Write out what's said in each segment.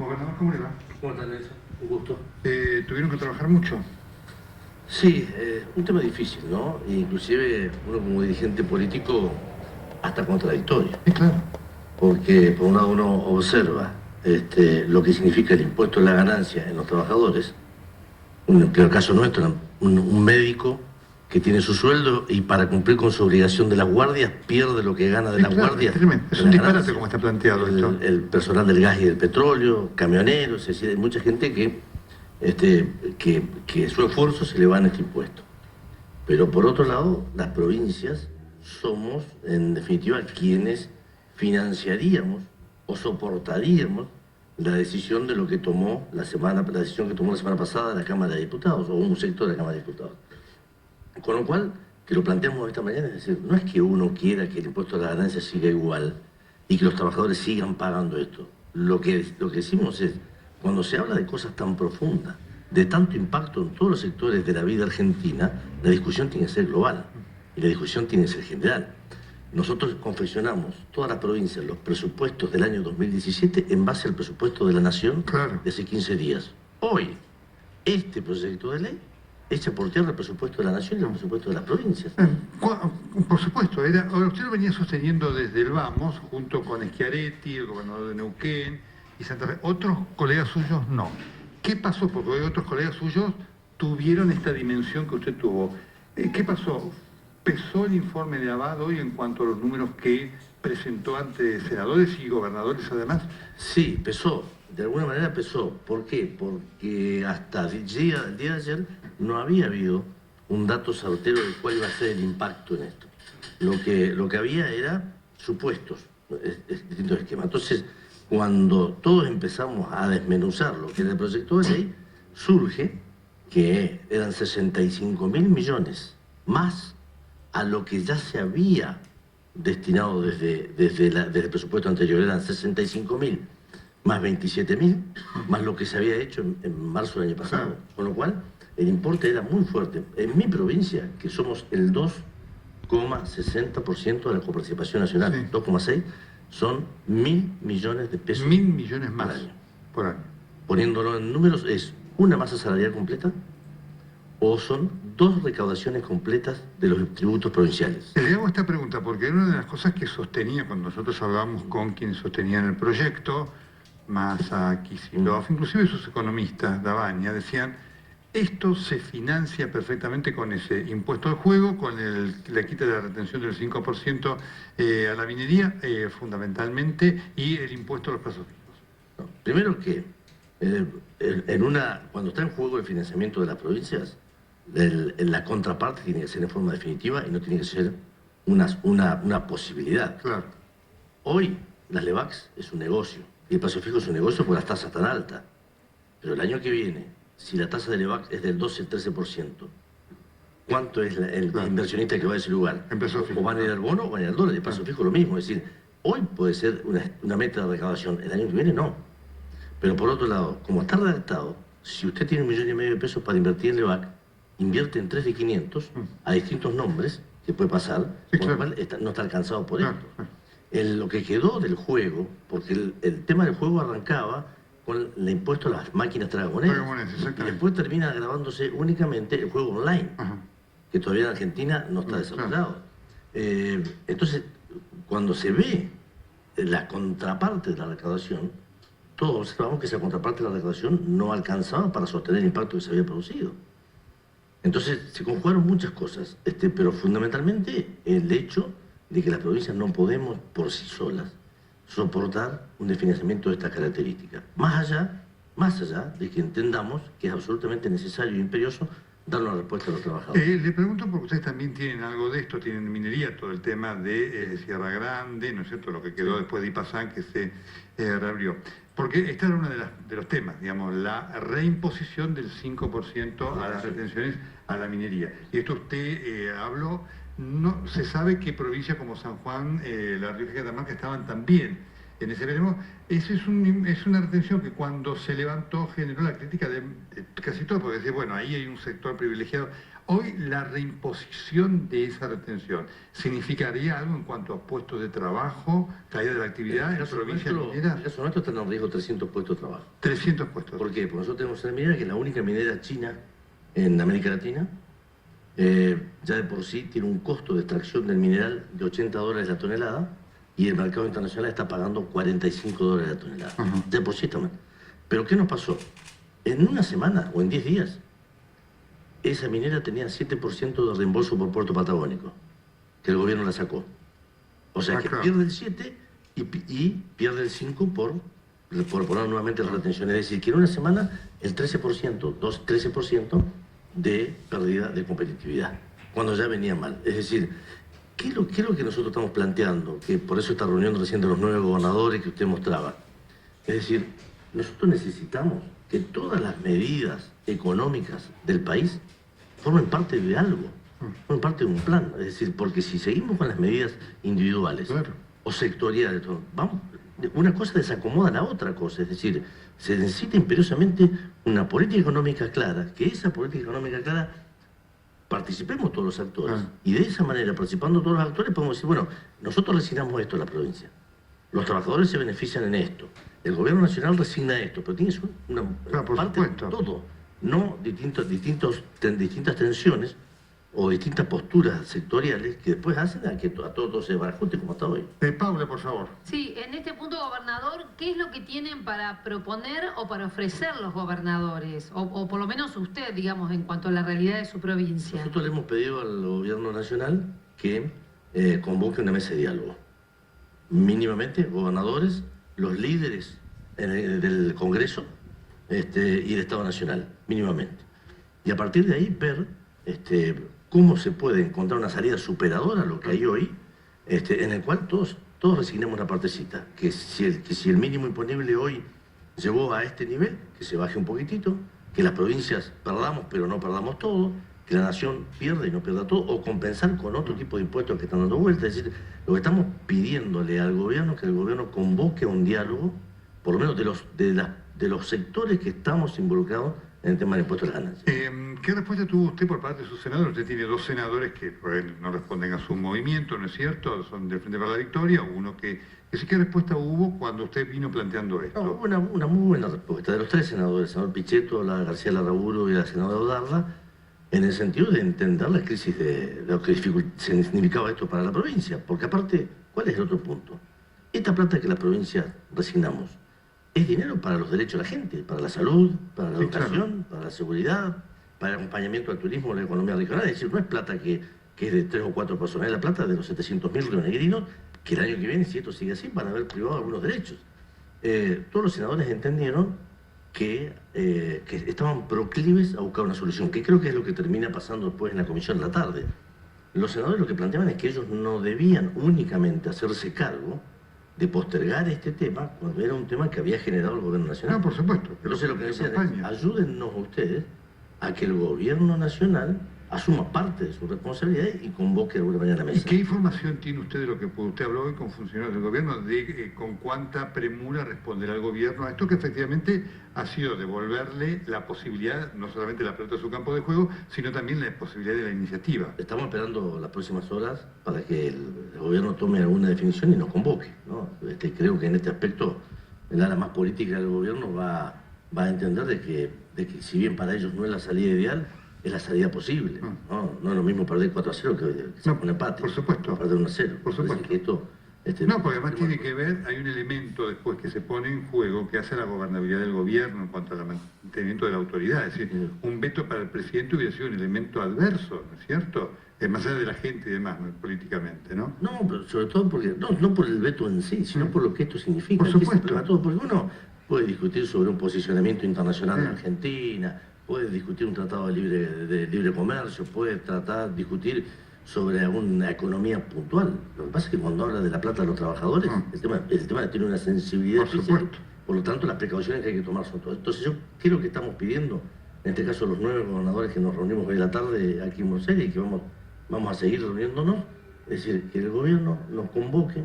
Gobernador, ¿cómo le va? ¿Cómo estás, Nelson? Un gusto. ¿Tuvieron que trabajar mucho? Sí, un tema difícil, ¿no? Inclusive uno como dirigente político hasta contradictorio. Sí, claro. Porque por un lado uno observa lo que significa el impuesto a la ganancia en los trabajadores. En el peor caso nuestro, un médico que tiene su sueldo y para cumplir con su obligación de las guardias pierde lo que gana de Sí, las claro, guardias. es tremendo. Es un disparate como está planteado esto. El personal del gas y del petróleo, camioneros, es decir, hay mucha gente que su esfuerzo se le va en este impuesto. Pero por otro lado, las provincias somos, en definitiva, quienes financiaríamos o soportaríamos la decisión de lo que tomó la decisión que tomó la semana pasada la Cámara de Diputados, o un sector de la Cámara de Diputados. Con lo cual, que lo planteamos esta mañana, es decir, no es que uno quiera que el impuesto a la ganancia siga igual y que los trabajadores sigan pagando esto. Lo que decimos es, cuando se habla de cosas tan profundas, de tanto impacto en todos los sectores de la vida argentina, la discusión tiene que ser global y la discusión tiene que ser general. Nosotros confeccionamos, todas las provincias, los presupuestos del año 2017 en base al presupuesto de la Nación de hace 15 días. Hoy, este proyecto de ley echa por tierra el presupuesto de la Nación y el presupuesto de las provincias. Por supuesto, ahora usted lo venía sosteniendo desde el Vamos, junto con Schiaretti, el gobernador de Neuquén y Santa Fe. Otros colegas suyos no. ¿Qué pasó? Porque hoy otros colegas suyos tuvieron esta dimensión que usted tuvo. ¿Qué pasó? ¿Pesó el informe de Abad hoy en cuanto a los números que presentó ante senadores y gobernadores además? Sí, pesó. De alguna manera pesó. ¿Por qué? Porque hasta el día de ayer no había habido un dato certero de cuál iba a ser el impacto en esto. Lo que había era supuestos, distintos esquemas. Entonces, cuando todos empezamos a desmenuzar lo que era el proyecto de ley, surge que eran 65.000 millones más a lo que ya se había destinado desde el presupuesto anterior. Eran 65.000 más 27.000, más lo que se había hecho en marzo del año pasado. Con lo cual, el importe era muy fuerte. En mi provincia, que somos el 2,60% de la coparticipación nacional, sí. 2,6%, son 1.000 millones de pesos. 1.000 millones más por año. Poniéndolo en números, es una masa salarial completa o son 2 recaudaciones completas de los tributos provinciales. Le hago esta pregunta porque era una de las cosas que sostenía cuando nosotros hablábamos con quienes sostenían el proyecto, Massa, Kicillof, inclusive sus economistas, Dabaña, decían, esto se financia perfectamente con ese impuesto al juego, con la quita de la retención del 5% a la minería, fundamentalmente, y el impuesto a los plazos fijos. No, primero que, cuando está en juego el financiamiento de las provincias, la contraparte tiene que ser en forma definitiva y no tiene que ser una posibilidad. Claro. Hoy, las LEVACs es un negocio. Y el plazo fijo es un negocio por las tasas tan altas. Pero el año que viene, si la tasa de LEVAC es del 12 al 13%, ¿cuánto es el inversionista que va a ese lugar? O van a ir al bono o van a ir al dólar. El plazo fijo es lo mismo. Es decir, hoy puede ser una meta de recaudación. El año que viene no. Pero por otro lado, como está redactado, si usted tiene 1,5 millones de pesos para invertir en LEVAC, invierte en 3 de 500 a distintos nombres, que puede pasar, por lo cual no está alcanzado por esto. Lo que quedó del juego, porque el tema del juego arrancaba con el impuesto a las máquinas tragamonedas. Y después termina grabándose únicamente el juego online, que todavía en Argentina no está desarrollado. Entonces, cuando se ve la contraparte de la recaudación, todos observamos que esa contraparte de la recaudación no alcanzaba para sostener el impacto que se había producido. Entonces, se conjugaron muchas cosas, pero fundamentalmente el hecho de que las provincias no podemos por sí solas soportar un desfinanciamiento de estas características. Más allá de que entendamos que es absolutamente necesario e imperioso dar una respuesta a los trabajadores. Le pregunto porque ustedes también tienen algo de esto, tienen minería, todo el tema de Sierra Grande, ¿no es cierto?, lo que quedó después de Ipazán, que se reabrió. Porque este era uno de los temas, digamos, la reimposición del 5% a las retenciones a la minería. Y esto usted habló. No se sabe qué provincias como San Juan, La Rioja y Catamarca estaban también en ese veremos. Esa es una retención que cuando se levantó generó la crítica de casi todo, porque decía, bueno, ahí hay un sector privilegiado. Hoy la reimposición de esa retención, ¿significaría algo en cuanto a puestos de trabajo, caída de la actividad en provincias mineras? En el caso nuestro están en riesgo 300 puestos de trabajo. 300 puestos. ¿Por qué? Porque nosotros tenemos una minera que es la única minera china en América Latina. Ya de por sí tiene un costo de extracción del mineral de $80 la tonelada y el mercado internacional está pagando $45 la tonelada. Ya de por sí está mal. Pero ¿qué nos pasó? En una semana o en 10 días, esa minera tenía 7% de reembolso por puerto patagónico, que el gobierno la sacó. O sea que claro. pierde el 7 y pierde el 5 por poner nuevamente la retención. Es decir, que en una semana el 13% de pérdida de competitividad, cuando ya venía mal. Es decir, ¿qué es lo que nosotros estamos planteando? Que por eso esta reunión recién de los 9 gobernadores que usted mostraba. Es decir, nosotros necesitamos que todas las medidas económicas del país formen parte de algo, formen parte de un plan. Es decir, porque si seguimos con las medidas individuales o sectoriales, vamos, una cosa desacomoda a la otra cosa. Es decir, se necesita imperiosamente una política económica clara, que esa política económica clara participemos todos los actores. Y de esa manera, participando todos los actores, podemos decir, bueno, nosotros resignamos esto a la provincia. Los trabajadores se benefician en esto. El gobierno nacional resigna esto, pero tienes una parte de todo, no distintas tensiones o distintas posturas sectoriales que después hacen a que a todo se barajote como está hoy. Paula, por favor. Sí, en este punto, gobernador, ¿qué es lo que tienen para proponer o para ofrecer los gobernadores? O por lo menos usted, digamos, en cuanto a la realidad de su provincia. Nosotros le hemos pedido al gobierno nacional que convoque una mesa de diálogo. Mínimamente, gobernadores, los líderes del Congreso y del Estado Nacional, mínimamente. Y a partir de ahí ver cómo se puede encontrar una salida superadora a lo que hay hoy, en el cual todos resignemos una partecita. Que si el mínimo imponible hoy llegó a este nivel, que se baje un poquitito, que las provincias perdamos, pero no perdamos todo, que la nación pierda y no pierda todo, o compensar con otro tipo de impuestos que están dando vuelta. Es decir, lo que estamos pidiéndole al gobierno es que el gobierno convoque a un diálogo, por lo menos de los sectores que estamos involucrados en el tema del impuesto a las ganancias. ¿Qué respuesta tuvo usted por parte de sus senadores? Usted tiene 2 senadores que no responden a su movimiento, ¿no es cierto? Son del Frente para la Victoria, uno que sí. ¿Qué respuesta hubo cuando usted vino planteando esto? No, hubo una muy buena respuesta de los 3 senadores, el senador Pichetto, la García Larraburu y la senadora Odarda, en el sentido de entender la crisis de lo que significaba esto para la provincia. Porque aparte, ¿cuál es el otro punto? Esta plata que la provincia resignamos es dinero para los derechos de la gente, para la salud, para la educación, para la seguridad, para el acompañamiento al turismo, la economía regional. Es decir, no es plata que es de 3 o 4 personas, es la plata de los 700.000 rionegrinos que el año que viene, si esto sigue así, van a haber privado algunos derechos. Todos los senadores entendieron que estaban proclives a buscar una solución, que creo que es lo que termina pasando después en la comisión de la tarde. Los senadores lo que planteaban es que ellos no debían únicamente hacerse cargo de postergar este tema cuando era un tema que había generado el gobierno nacional. No, por supuesto. Entonces lo que decían es, ayúdennos ustedes a que el gobierno nacional asuma parte de su responsabilidad y convoque de alguna manera la mesa. ¿Y qué información tiene usted de lo que usted habló hoy con funcionarios del gobierno, de con cuánta premura responderá el gobierno a esto, que efectivamente ha sido devolverle la posibilidad, no solamente la pelota de su campo de juego, sino también la posibilidad de la iniciativa? Estamos esperando las próximas horas para que el gobierno tome alguna definición y nos convoque, ¿no? Creo que en este aspecto el ala más política del gobierno va a entender de que si bien para ellos no es la salida ideal, es la salida posible. No es lo mismo perder 4-0 que sacar un empate. Por supuesto. Perder 1-0. Por supuesto. Que esto, no, porque además tiene que ver, hay un elemento después que se pone en juego que hace la gobernabilidad del gobierno en cuanto al mantenimiento de la autoridad. Es decir, un veto para el presidente hubiera sido un elemento adverso, ¿no es cierto? Más allá de la gente y demás, políticamente, ¿no? No, pero sobre todo porque, no por el veto en sí, sino por lo que esto significa. Por supuesto. Porque uno puede discutir sobre un posicionamiento internacional de Argentina, puede discutir un tratado de libre comercio, puede discutir sobre una economía puntual. Lo que pasa es que cuando habla de la plata de los trabajadores, el tema tiene una sensibilidad especial. Por lo tanto, las precauciones que hay que tomar son todas. Entonces yo creo que estamos pidiendo, en este caso los 9 gobernadores que nos reunimos hoy en la tarde aquí en Buenos Aires y que vamos a seguir reuniéndonos, es decir, que el gobierno nos convoque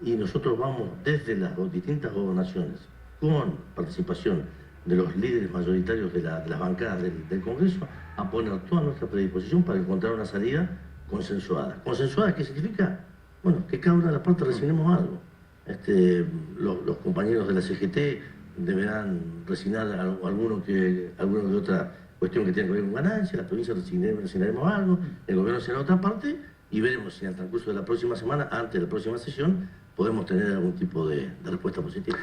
y nosotros vamos desde las distintas gobernaciones con participación de los líderes mayoritarios de las bancadas del Congreso a poner toda nuestra predisposición para encontrar una salida consensuada. ¿Consensuada qué significa? Bueno, que cada una de las partes resignemos algo. Los compañeros de la CGT deberán resignar alguno que otra cuestión que tenga que ver con ganancias, la provincia resignaremos algo, el gobierno será otra parte, y veremos si en el transcurso de la próxima semana, antes de la próxima sesión, podemos tener algún tipo de respuesta positiva.